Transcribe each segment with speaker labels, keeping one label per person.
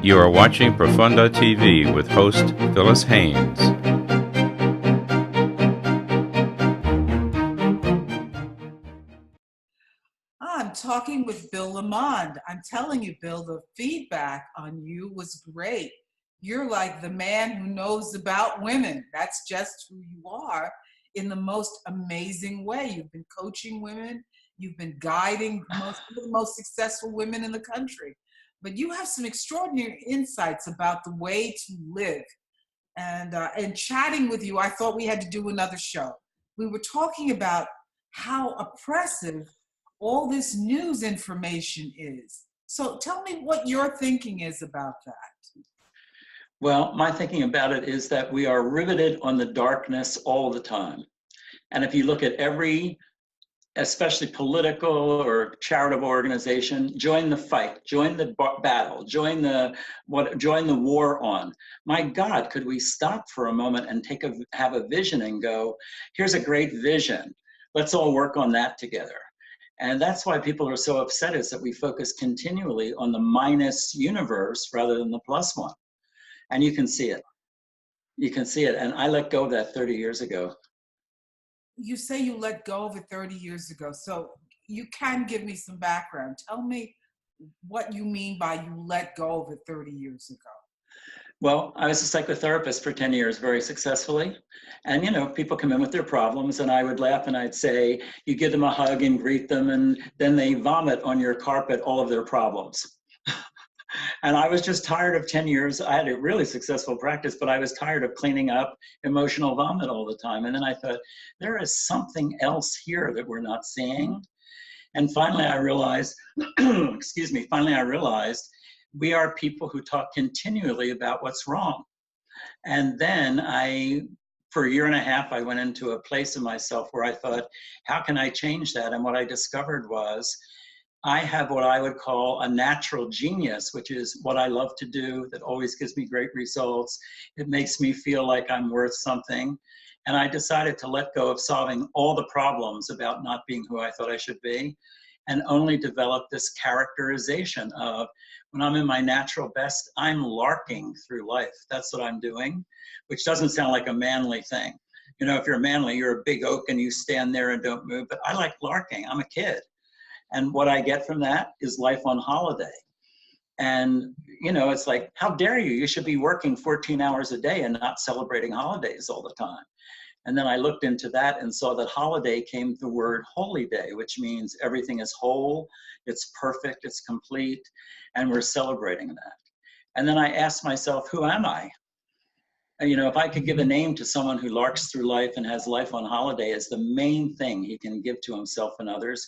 Speaker 1: You are watching Profonde TV with host Phyllis Haynes.
Speaker 2: I'm talking with Bill Lamond. I'm telling you, Bill, the feedback on you was great. You're like the man who knows about women. That's just who you are in the most amazing way. You've been coaching women, you've been guiding some of the most successful women in the country. But you have some extraordinary insights about the way to live. And chatting with you, I thought we had to do another show. We were talking about how oppressive all this news information is. So tell me what your thinking is about that.
Speaker 3: Well, my thinking about it is that we are riveted on the darkness all the time. And if you look at every, especially political or charitable organization, join the fight, join the battle, join the war on. My God, could we stop for a moment and have a vision and go, here's a great vision. Let's all work on that together. And that's why people are so upset, is that we focus continually on the minus universe rather than the plus one. And you can see it. You can see it. And I let go of that 30 years ago.
Speaker 2: You say you let go of it 30 years ago. So you can give me some background. Tell me what you mean by you let go of it 30 years ago.
Speaker 3: Well, I was a psychotherapist for 10 years very successfully. And, you know, people come in with their problems and I would laugh and I'd say, you give them a hug and greet them and then they vomit on your carpet all of their problems. And I was just tired of 10 years. I had a really successful practice, but I was tired of cleaning up emotional vomit all the time. And then I thought, there is something else here that we're not seeing. And finally I realized, finally I realized we are people who talk continually about what's wrong. And then for a year and a half, I went into a place in myself where I thought, how can I change that? And what I discovered was, I have what I would call a natural genius, which is what I love to do, that always gives me great results. It makes me feel like I'm worth something. And I decided to let go of solving all the problems about not being who I thought I should be, and only develop this characterization of, when I'm in my natural best, I'm larking through life. That's what I'm doing, which doesn't sound like a manly thing. You know, if you're manly, you're a big oak and you stand there and don't move, but I like larking. I'm a kid. And what I get from that is life on holiday. And, you know, it's like, how dare you? You should be working 14 hours a day and not celebrating holidays all the time. And then I looked into that and saw that holiday came the word holy day, which means everything is whole, it's perfect, it's complete, and we're celebrating that. And then I asked myself, who am I? And, you know, if I could give a name to someone who larks through life and has life on holiday as the main thing he can give to himself and others,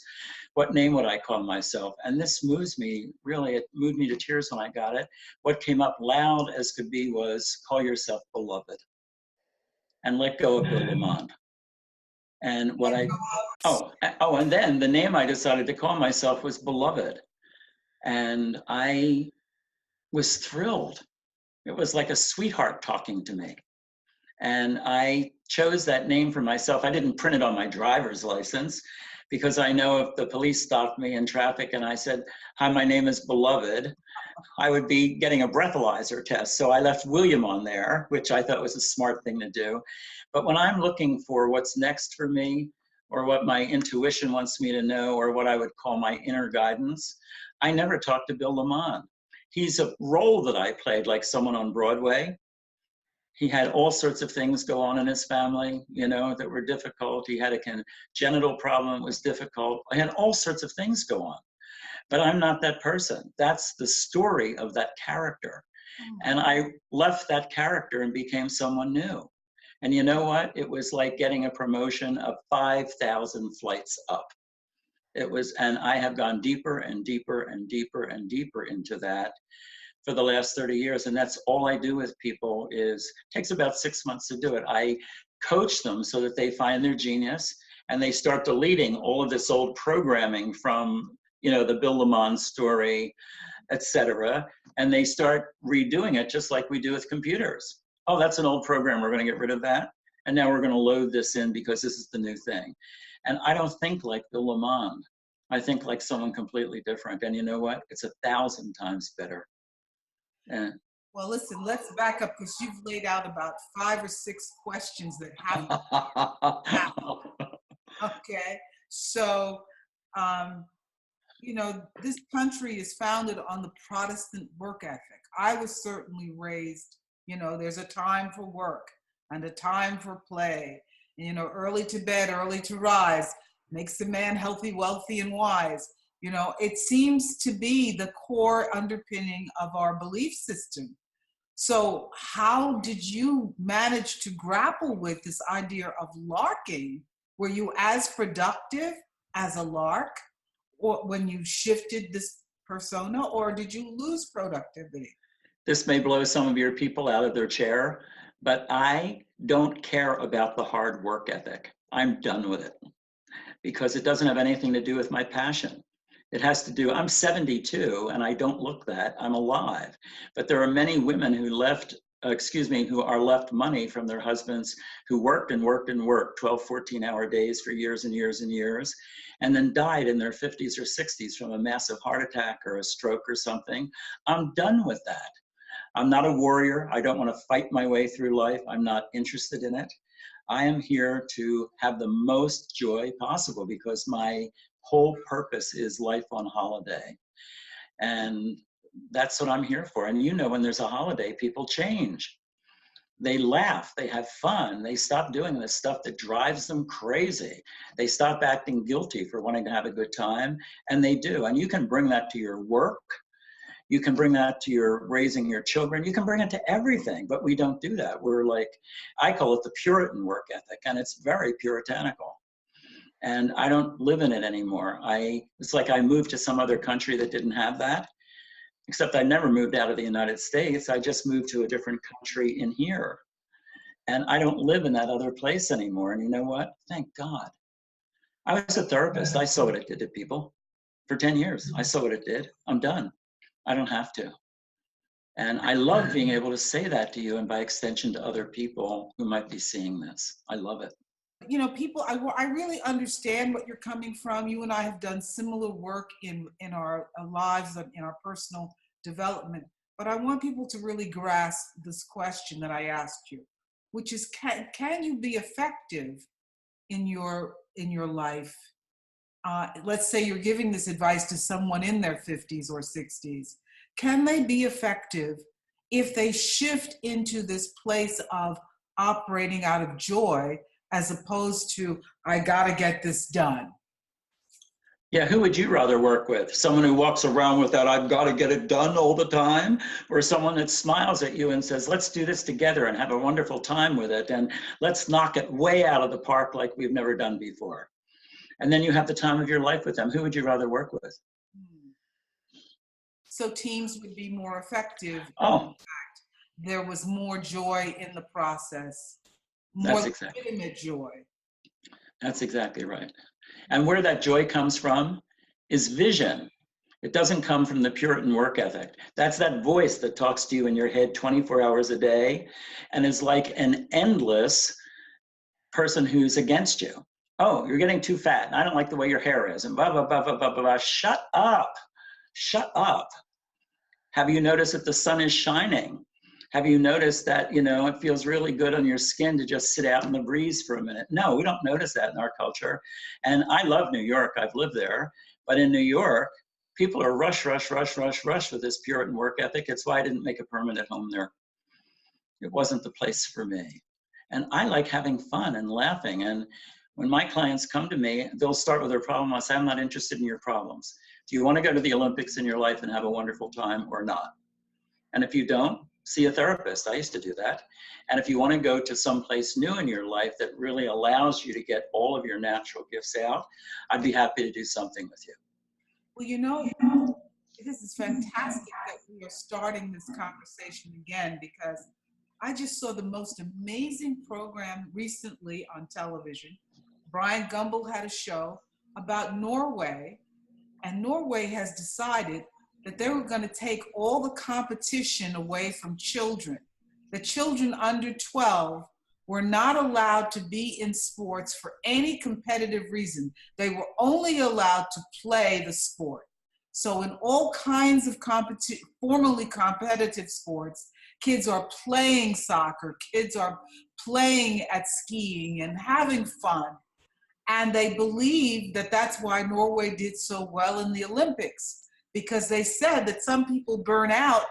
Speaker 3: what name would I call myself? And this moves me, really, it moved me to tears when I got it. What came up loud as could be was, call yourself beloved. And let go of Bill Lamond. And and then the name I decided to call myself was Beloved. And I was thrilled. It was like a sweetheart talking to me. And I chose that name for myself. I didn't print it on my driver's license because I know if the police stopped me in traffic and I said, hi, my name is Beloved, I would be getting a breathalyzer test. So I left William on there, which I thought was a smart thing to do. But when I'm looking for what's next for me, or what my intuition wants me to know, or what I would call my inner guidance, I never talked to Bill Lamond. He's a role that I played, like someone on Broadway. He had all sorts of things go on in his family, you know, that were difficult. He had a congenital problem that was difficult. I had all sorts of things go on. But I'm not that person. That's the story of that character. And I left that character and became someone new. And you know what? It was like getting a promotion of 5,000 flights up. It was, and I have gone deeper and deeper and deeper and deeper into that for the last 30 years. And that's all I do with people. It takes about 6 months to do it. I coach them so that they find their genius and they start deleting all of this old programming from, you know, the Bill Lamond story, etc. And they start redoing it just like we do with computers. Oh, that's an old program, we're going to get rid of that. And now we're going to load this in because this is the new thing. And I don't think like Bill Lamond. I think like someone completely different. And you know what? It's 1,000 times better. Yeah.
Speaker 2: Well, listen, let's back up because you've laid out about 5 or 6 questions that have okay. So, um, this country is founded on the Protestant work ethic. I was certainly raised, there's a time for work and a time for play. And, early to bed, early to rise makes a man healthy, wealthy, and wise. It seems to be the core underpinning of our belief system. So, how did you manage to grapple with this idea of larking? Were you as productive as a lark, or when you shifted this persona, or did you lose productivity?
Speaker 3: This may blow some of your people out of their chair, but I don't care about the hard work ethic. I'm done with it because it doesn't have anything to do with my passion. It has to do, I'm 72 and I don't look that, I'm alive. But there are many women who who are left money from their husbands who worked and worked and worked 12, 14-hour days for years and years and years, and then died in their 50s or 60s from a massive heart attack or a stroke or something. I'm done with that. I'm not a warrior. I don't want to fight my way through life. I'm not interested in it. I am here to have the most joy possible because my whole purpose is life on holiday. And that's what I'm here for. And when there's a holiday, people change. They laugh, they have fun, they stop doing this stuff that drives them crazy. They stop acting guilty for wanting to have a good time, and they do. And you can bring that to your work. You can bring that to your raising your children. You can bring it to everything, but we don't do that. We're like, I call it the Puritan work ethic, and it's very puritanical. And I don't live in it anymore. It's like I moved to some other country that didn't have that, except I never moved out of the United States. I just moved to a different country in here. And I don't live in that other place anymore. And you know what? Thank God. I was a therapist. I saw what it did to people for 10 years. I saw what it did. I'm done. I don't have to. And I love being able to say that to you and by extension to other people who might be seeing this. I love it.
Speaker 2: People, I really understand what you're coming from. You and I have done similar work in our lives, in our personal development. But I want people to really grasp this question that I asked you, which is, can you be effective in your life? Let's say you're giving this advice to someone in their 50s or 60s. Can they be effective if they shift into this place of operating out of joy as opposed to, I gotta get this done?
Speaker 3: Yeah, who would you rather work with? Someone who walks around with that, I've got to get it done all the time? Or someone that smiles at you and says, let's do this together and have a wonderful time with it. And let's knock it way out of the park like we've never done before. And then you have the time of your life with them. Who would you rather work with?
Speaker 2: So teams would be more effective.
Speaker 3: Oh,
Speaker 2: in fact, there was more joy in the process, more legitimate joy.
Speaker 3: That's exactly right. And where that joy comes from is vision. It doesn't come from the Puritan work ethic. That's that voice that talks to you in your head 24 hours a day and is like an endless person who's against you. Oh, you're getting too fat. I don't like the way your hair is. And blah, blah, blah, blah, blah, blah. Shut up. Shut up. Have you noticed that the sun is shining? Have you noticed that, it feels really good on your skin to just sit out in the breeze for a minute? No, we don't notice that in our culture. And I love New York. I've lived there. But in New York, people are rush with this Puritan work ethic. It's why I didn't make a permanent home there. It wasn't the place for me. And I like having fun and laughing. And when my clients come to me, they'll start with their problem. I say, I'm not interested in your problems. Do you want to go to the Olympics in your life and have a wonderful time or not? And if you don't, see a therapist. I used to do that. And if you want to go to someplace new in your life that really allows you to get all of your natural gifts out, I'd be happy to do something with you.
Speaker 2: Well, this is fantastic that we are starting this conversation again, because I just saw the most amazing program recently on television. Brian Gumbel had a show about Norway, and Norway has decided that they were going to take all the competition away from children. The children under 12 were not allowed to be in sports for any competitive reason. They were only allowed to play the sport. So in all kinds of formerly competitive sports, kids are playing soccer, kids are playing at skiing and having fun. And they believe that that's why Norway did so well in the Olympics, because they said that some people burn out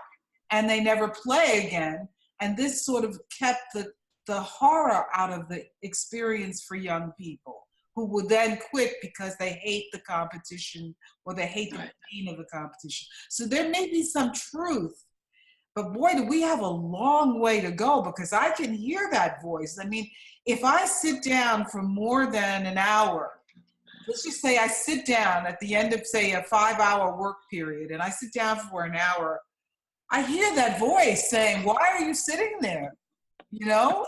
Speaker 2: and they never play again. And this sort of kept the horror out of the experience for young people who would then quit because they hate the competition or they hate the pain of the competition. So there may be some truth, but boy, do we have a long way to go, because I can hear that voice. I mean, if I sit down for more than an hour, let's just say I sit down at the end of, say, a 5-hour work period, and I sit down for an hour, I hear that voice saying, why are you sitting there? You know,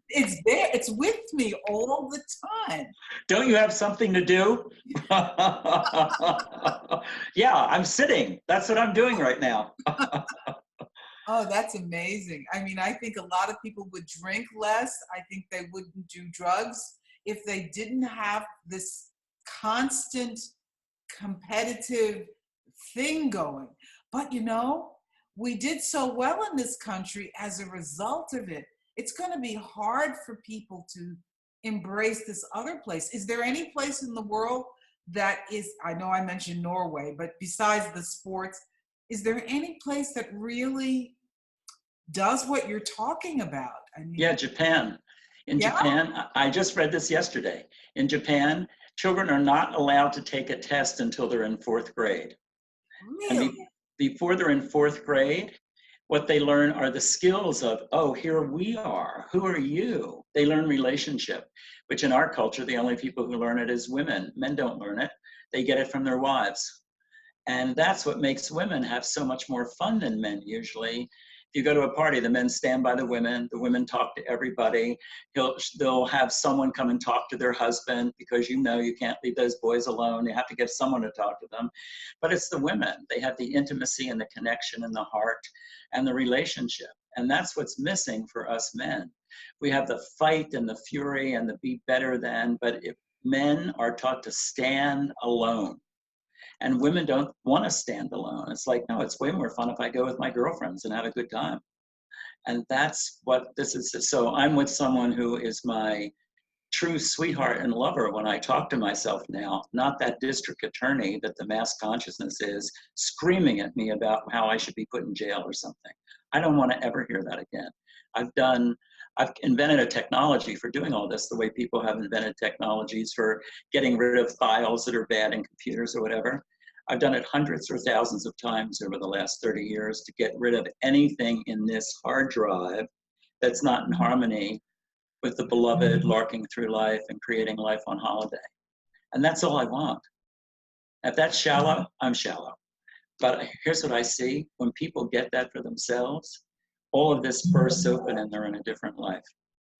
Speaker 2: it's there, it's with me all the time.
Speaker 3: Don't you have something to do? Yeah, I'm sitting. That's what I'm doing right now.
Speaker 2: Oh, that's amazing. I mean, I think a lot of people would drink less. I think they wouldn't do drugs if they didn't have this constant competitive thing going. But you know, we did so well in this country as a result of it. It's going to be hard for people to embrace this other place. Is there any place in the world that is, I know I mentioned Norway, but besides the sports, is there any place that really does what you're talking about? I mean,
Speaker 3: yeah, Japan. In Japan, I just read this yesterday. In Japan, children are not allowed to take a test until they're in 4th grade.
Speaker 2: Really?
Speaker 3: And before they're in 4th grade, what they learn are the skills of, oh, here we are. Who are you? They learn relationship, which in our culture, the only people who learn it is women. Men don't learn it. They get it from their wives. And that's what makes women have so much more fun than men usually. If you go to a party, the men stand by the women talk to everybody. They'll have someone come and talk to their husband, because you know you can't leave those boys alone. You have to get someone to talk to them. But it's the women. They have the intimacy and the connection and the heart and the relationship. And that's what's missing for us men. We have the fight and the fury and the be better than, but if men are taught to stand alone. And women don't want to stand alone. It's like, no, it's way more fun if I go with my girlfriends and have a good time. And that's what this is. So I'm with someone who is my true sweetheart and lover when I talk to myself now, not that district attorney that the mass consciousness is screaming at me about how I should be put in jail or something. I don't want to ever hear that again. I've invented a technology for doing all this, the way people have invented technologies for getting rid of files that are bad in computers or whatever. I've done it hundreds or thousands of times over the last 30 years to get rid of anything in this hard drive that's not in harmony with the beloved larking through life and creating life on holiday. And that's all I want. If that's shallow, I'm shallow. But here's what I see. When people get that for themselves, all of this bursts open and they're in a different life.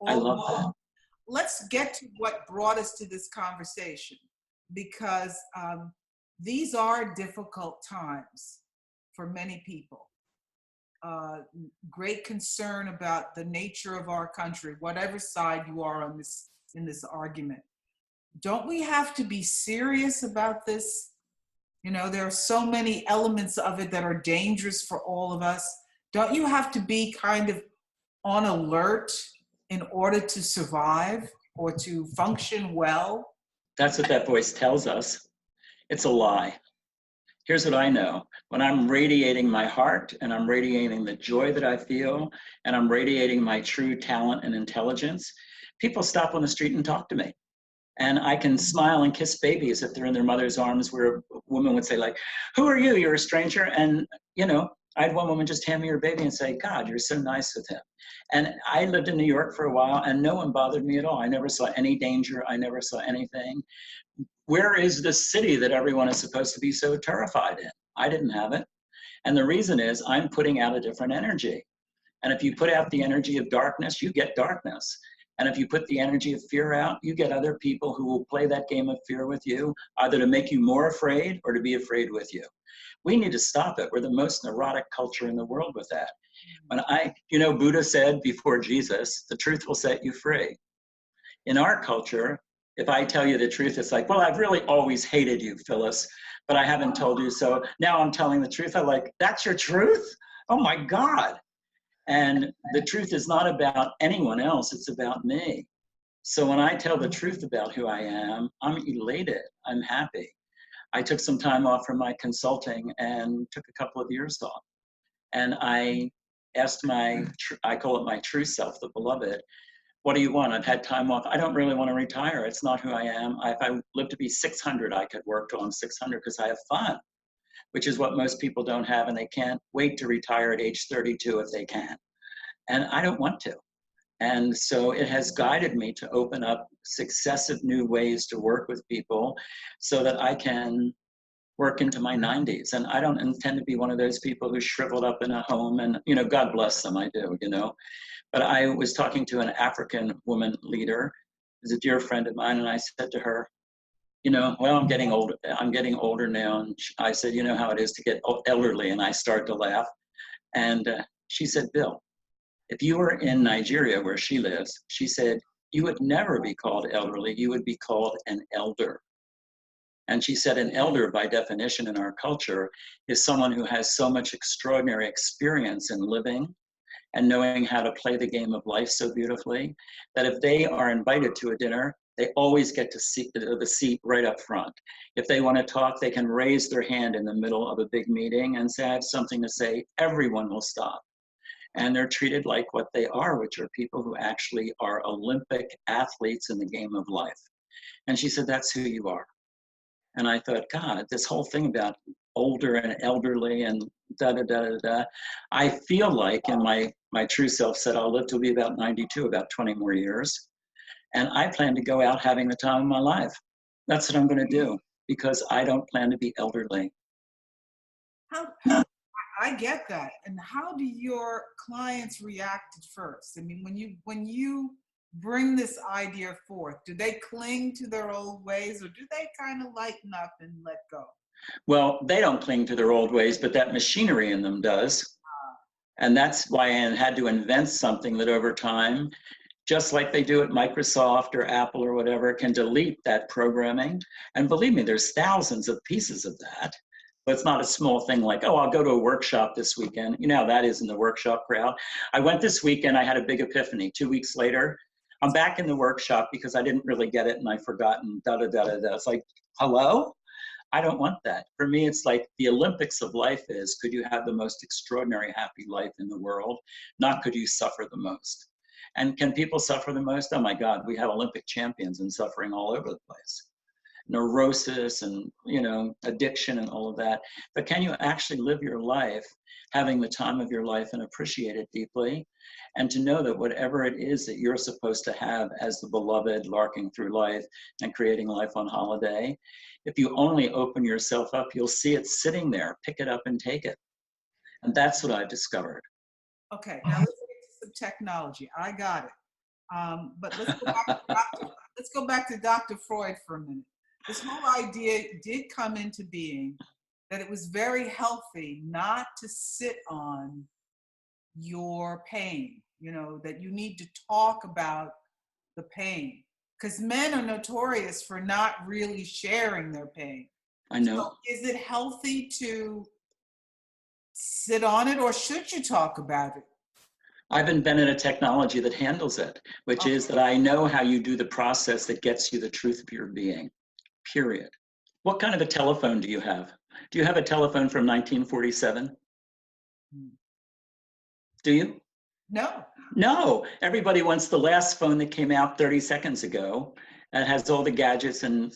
Speaker 3: I love that.
Speaker 2: Let's get to what brought us to this conversation, because these are difficult times for many people. Great concern about the nature of our country, whatever side you are on this, in this argument. Don't we have to be serious about this? You know, there are so many elements of it that are dangerous for all of us. Don't you have to be kind of on alert in order to survive or to function well?
Speaker 3: That's what that voice tells us. It's a lie. Here's what I know. When I'm radiating my heart and I'm radiating the joy that I feel and I'm radiating my true talent and intelligence, people stop on the street and talk to me. And I can smile and kiss babies if they're in their mother's arms, where a woman would say, like, who are you? You're a stranger. And, you know, I had one woman just hand me her baby and say, God, you're so nice with him. And I lived in New York for a while and no one bothered me at all. I never saw any danger. I never saw anything. Where is the city that everyone is supposed to be so terrified in? I didn't have it. And the reason is I'm putting out a different energy. And if you put out the energy of darkness, you get darkness. And if you put the energy of fear out, you get other people who will play that game of fear with you, either to make you more afraid or to be afraid with you. We need to stop it. We're the most neurotic culture in the world with that. When Buddha said before Jesus, the truth will set you free. In our culture, If I tell you the truth, it's like, well, I've really always hated you, Phyllis, but I haven't told you so. Now I'm telling the truth. I'm like, that's your truth? Oh my God. And the truth is not about anyone else, it's about me. So when I tell the truth about who I am, I'm elated, I'm happy. I took some time off from my consulting and took a couple of years off. And I asked I call it my true self, the beloved, what do you want? I've had time off. I don't really want to retire. It's not who I am. If I live to be 600, I could work till I'm 600 because I have fun, which is what most people don't have, and they can't wait to retire at age 32 if they can. And I don't want to. And so it has guided me to open up successive new ways to work with people so that I can work into my 90s. And I don't intend to be one of those people who's shriveled up in a home and, God bless them, I do, But I was talking to an African woman leader, who's a dear friend of mine, and I said to her, well, I'm getting older now. And I said, you know how it is to get elderly, and I start to laugh. And she said, Bill, if you were in Nigeria where she lives, she said, you would never be called elderly, you would be called an elder. And she said an elder, by definition in our culture, is someone who has so much extraordinary experience in living and knowing how to play the game of life so beautifully, that if they are invited to a dinner, they always get to the seat right up front. If they want to talk, they can raise their hand in the middle of a big meeting and say, I have something to say. Everyone will stop. And they're treated like what they are, which are people who actually are Olympic athletes in the game of life. And she said, that's who you are. And I thought, God, this whole thing about older and elderly and da-da-da-da-da, I feel like, and my true self said, I'll live to be about 92, about 20 more years. And I plan to go out having the time of my life. That's what I'm going to do, because I don't plan to be elderly.
Speaker 2: I get that. And how do your clients react at first? I mean, when you bring this idea forth, do they cling to their old ways, or do they kind of lighten up and let go?
Speaker 3: Well, they don't cling to their old ways, but that machinery in them does. And that's why I had to invent something that over time, just like they do at Microsoft or Apple or whatever, can delete that programming. And believe me, there's thousands of pieces of that. But it's not a small thing like, oh, I'll go to a workshop this weekend. You know how that is in the workshop crowd. I went this weekend, I had a big epiphany. 2 weeks later, I'm back in the workshop because I didn't really get it and I forgot and da-da-da-da-da. It's like, hello? I don't want that. For me, it's like the Olympics of life is, could you have the most extraordinary happy life in the world? Not could you suffer the most? And can people suffer the most? Oh my God, we have Olympic champions and suffering all over the place. Neurosis and, addiction and all of that. But can you actually live your life having the time of your life and appreciate it deeply? And to know that whatever it is that you're supposed to have as the beloved larking through life and creating life on holiday, if you only open yourself up, you'll see it sitting there. Pick it up and take it. And that's what I've discovered.
Speaker 2: Okay, now let's get to some technology. I got it. But let's go back to Dr. Freud for a minute. This whole idea did come into being that it was very healthy not to sit on your pain, that you need to talk about the pain. Because men are notorious for not really sharing their pain.
Speaker 3: I know.
Speaker 2: So is it healthy to sit on it, or should you talk about it?
Speaker 3: I've invented a technology that handles it, which is that I know how you do the process that gets you the truth of your being. Period. What kind of a telephone do you have? Do you have a telephone from 1947? Do you?
Speaker 2: No.
Speaker 3: No. Everybody wants the last phone that came out 30 seconds ago and has all the gadgets and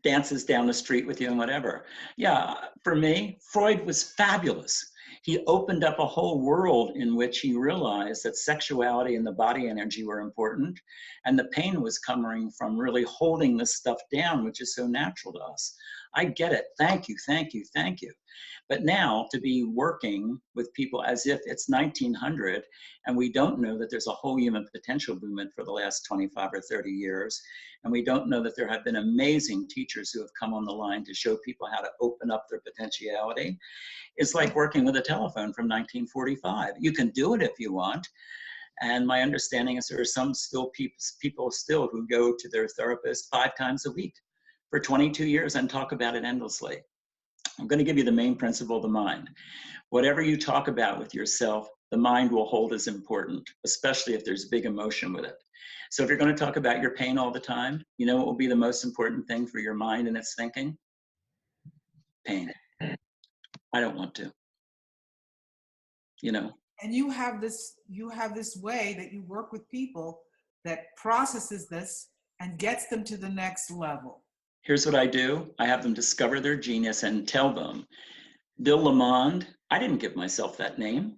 Speaker 3: dances down the street with you and whatever. Yeah, for me, Freud was fabulous. He opened up a whole world in which he realized that sexuality and the body energy were important, and the pain was coming from really holding this stuff down, which is so natural to us. I get it. Thank you, thank you, thank you. But now to be working with people as if it's 1900 and we don't know that there's a whole human potential movement for the last 25 or 30 years, and we don't know that there have been amazing teachers who have come on the line to show people how to open up their potentiality, it's like working with a telephone from 1945. You can do it if you want. And my understanding is there are some still people still who go to their therapist 5 times a week for 22 years and talk about it endlessly. I'm going to give you the main principle of the mind. Whatever you talk about with yourself, the mind will hold as important, especially if there's big emotion with it. So if you're going to talk about your pain all the time, you know what will be the most important thing for your mind and its thinking? Pain. I don't want to. You know.
Speaker 2: And you have this way that you work with people that processes this and gets them to the next level.
Speaker 3: Here's what I do. I have them discover their genius and tell them, Bill Lamond, I didn't give myself that name,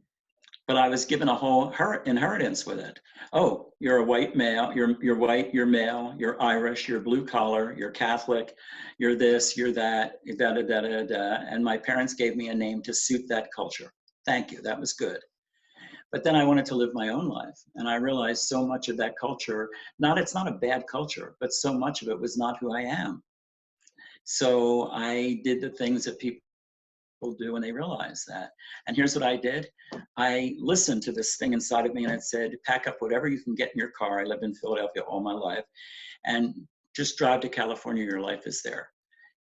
Speaker 3: but I was given a whole inheritance with it. Oh, you're a white male, you're white, you're male, you're Irish, you're blue collar, you're Catholic, you're this, you're that, da da da da da. And my parents gave me a name to suit that culture. Thank you, that was good. But then I wanted to live my own life. And I realized so much of that culture, it's not a bad culture, but so much of it was not who I am. So I did the things that people do when they realize that. And here's what I did. I listened to this thing inside of me and it said, pack up whatever you can get in your car. I lived in Philadelphia all my life. And just drive to California, your life is there.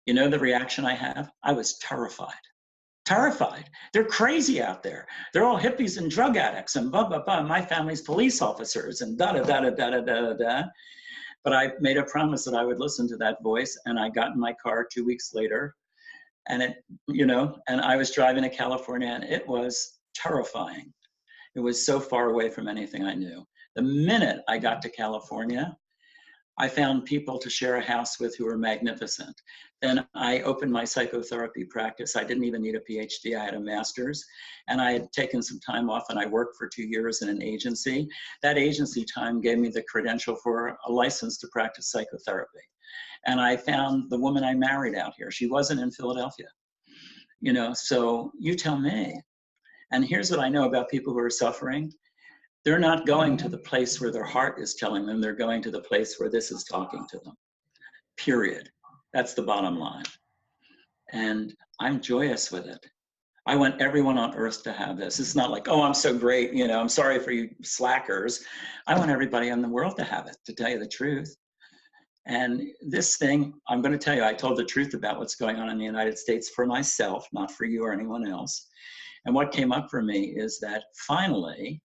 Speaker 3: You know the reaction I have? I was terrified. Terrified. They're crazy out there. They're all hippies and drug addicts and blah, blah, blah. My family's police officers and da, da, da, da, da, da, da, da. But I made a promise that I would listen to that voice, and I got in my car 2 weeks later, and and I was driving to California, and it was terrifying. It was so far away from anything I knew. The minute I got to California, I found people to share a house with who were magnificent. Then I opened my psychotherapy practice. I didn't even need a PhD, I had a master's. And I had taken some time off and I worked for 2 years in an agency. That agency time gave me the credential for a license to practice psychotherapy. And I found the woman I married out here. She wasn't in Philadelphia. So you tell me. And here's what I know about people who are suffering. They're not going to the place where their heart is telling them. They're going to the place where this is talking to them. Period. That's the bottom line. And I'm joyous with it. I want everyone on earth to have this. It's not like, oh, I'm so great. I'm sorry for you slackers. I want everybody in the world to have it, to tell you the truth. And this thing, I'm going to tell you, I told the truth about what's going on in the United States for myself, not for you or anyone else. And what came up for me is that finally,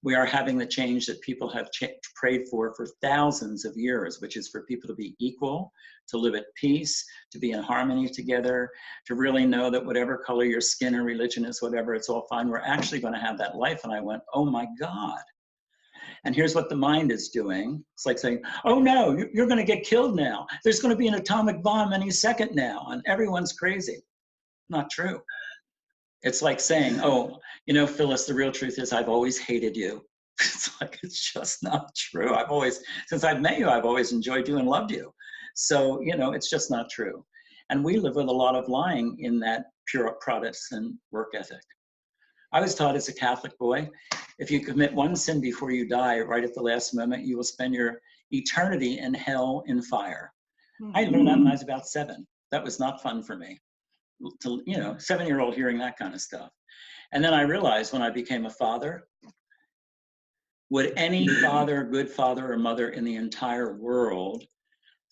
Speaker 3: we are having the change that people have prayed for thousands of years, which is for people to be equal, to live at peace, to be in harmony together, to really know that whatever color your skin or religion is, whatever, it's all fine. We're actually going to have that life. And I went, oh my God. And here's what the mind is doing. It's like saying, oh no, you're going to get killed now. There's going to be an atomic bomb any second now. And everyone's crazy. Not true. It's like saying, oh, Phyllis, the real truth is I've always hated you. It's like, it's just not true. Since I've met you, I've always enjoyed you and loved you. So, it's just not true. And we live with a lot of lying in that pure Protestant work ethic. I was taught as a Catholic boy, if you commit one sin before you die, right at the last moment, you will spend your eternity in hell in fire. I learned that when I was about 7. That was not fun for me. To 7-year-old hearing that kind of stuff. And then I realized when I became a father, would any father, good father or mother in the entire world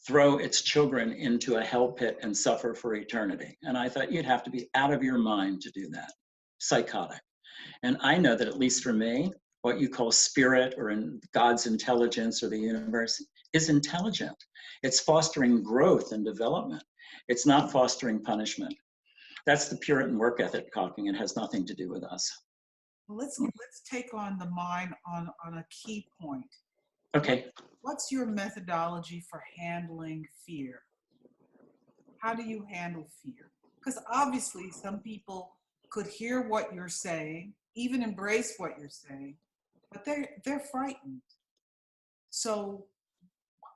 Speaker 3: throw its children into a hell pit and suffer for eternity? And I thought you'd have to be out of your mind to do that. Psychotic. And I know that at least for me, what you call spirit or in God's intelligence or the universe is intelligent. It's fostering growth and development. It's not fostering punishment. That's the Puritan work ethic talking. It has nothing to do with us.
Speaker 2: Well, let's take on the mind on a key point.
Speaker 3: Okay.
Speaker 2: What's your methodology for handling fear? How do you handle fear? Because obviously some people could hear what you're saying, even embrace what you're saying, but they're frightened. So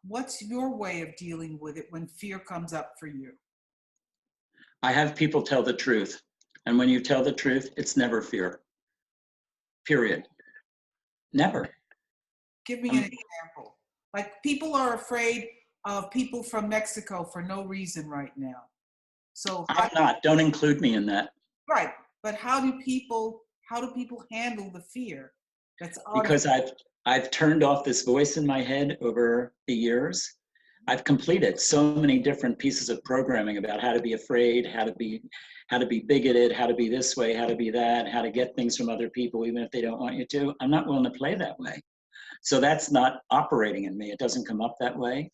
Speaker 2: what's your way of dealing with it when fear comes up for you?
Speaker 3: I have people tell the truth. And when you tell the truth, it's never fear. Period. Never.
Speaker 2: Give me an example. Like people are afraid of people from Mexico for no reason right now. So
Speaker 3: I'm not. Don't include me in that.
Speaker 2: Right. But how do people handle the fear? That's
Speaker 3: because I've turned off this voice in my head over the years. I've completed so many different pieces of programming about how to be afraid, how to be bigoted, how to be this way, how to be that, how to get things from other people even if they don't want you to. I'm not willing to play that way. So that's not operating in me. It doesn't come up that way.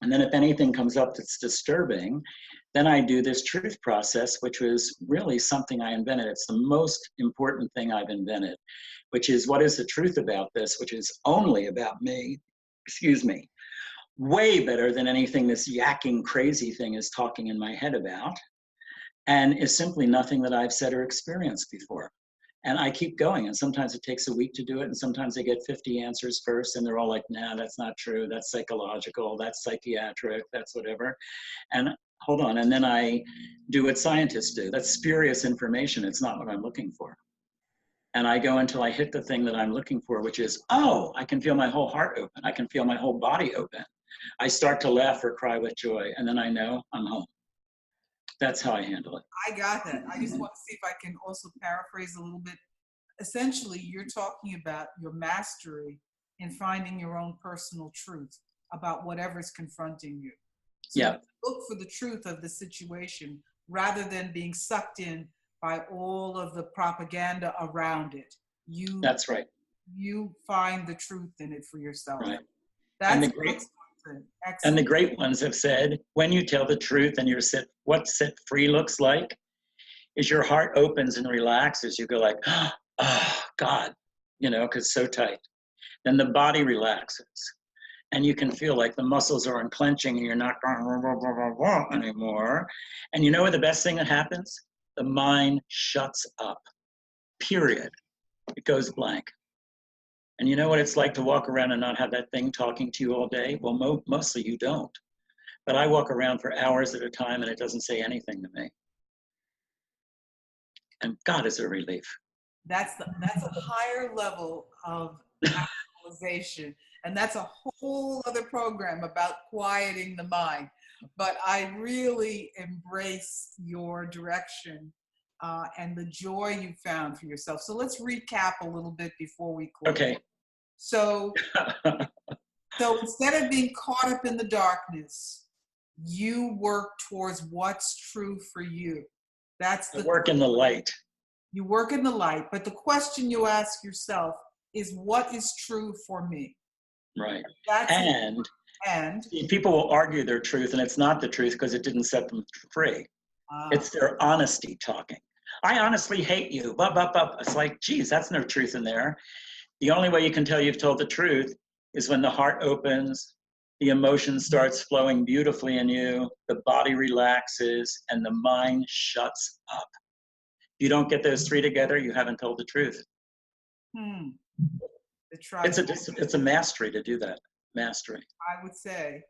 Speaker 3: And then if anything comes up that's disturbing, then I do this truth process, which was really something I invented. It's the most important thing I've invented, which is what is the truth about this, which is only about me, excuse me, way better than anything this yakking crazy thing is talking in my head about, and is simply nothing that I've said or experienced before. And I keep going, and sometimes it takes a week to do it, and sometimes I get 50 answers first, and they're all like, nah, that's not true, that's psychological, that's psychiatric, that's whatever. And hold on, and then I do what scientists do. That's spurious information, it's not what I'm looking for. And I go until I hit the thing that I'm looking for, which is, oh, I can feel my whole heart open, I can feel my whole body open. I start to laugh or cry with joy, and then I know I'm home. That's how I handle it.
Speaker 2: I got that. I just want to see if I can also paraphrase a little bit. Essentially, you're talking about your mastery in finding your own personal truth about whatever's confronting you. So
Speaker 3: Yeah.
Speaker 2: look for the truth of the situation rather than being sucked in by all of the propaganda around it.
Speaker 3: That's right.
Speaker 2: You find the truth in it for yourself.
Speaker 3: Right.
Speaker 2: That's
Speaker 3: excellent.
Speaker 2: Excellent.
Speaker 3: And the great ones have said, when you tell the truth and you're what set free looks like is your heart opens and relaxes. You go like, oh, God, because it's so tight. Then the body relaxes. And you can feel like the muscles are unclenching and you're not going anymore. And you know what the best thing that happens? The mind shuts up, period. It goes blank. And you know what it's like to walk around and not have that thing talking to you all day? Well, mostly you don't. But I walk around for hours at a time and it doesn't say anything to me. And God, is a relief.
Speaker 2: That's a higher level of actualization. And that's a whole other program about quieting the mind. But I really embrace your direction and the joy you found for yourself. So let's recap a little bit before we close.
Speaker 3: Okay.
Speaker 2: So instead of being caught up in the darkness, you work towards what's true for you. That's the
Speaker 3: work in the light.
Speaker 2: You work in the light, but the question you ask yourself is, what is true for me?
Speaker 3: Right.
Speaker 2: That's
Speaker 3: and people will argue their truth, and it's not the truth because it didn't set them free. It's their honesty talking. I honestly hate you. It's like, geez, that's no truth in there. The only way you can tell you've told the truth is when the heart opens, the emotion starts flowing beautifully in you, the body relaxes, and the mind shuts up. If you don't get those three together, you haven't told the truth. It's a mastery to do that. Mastery.
Speaker 2: I would say.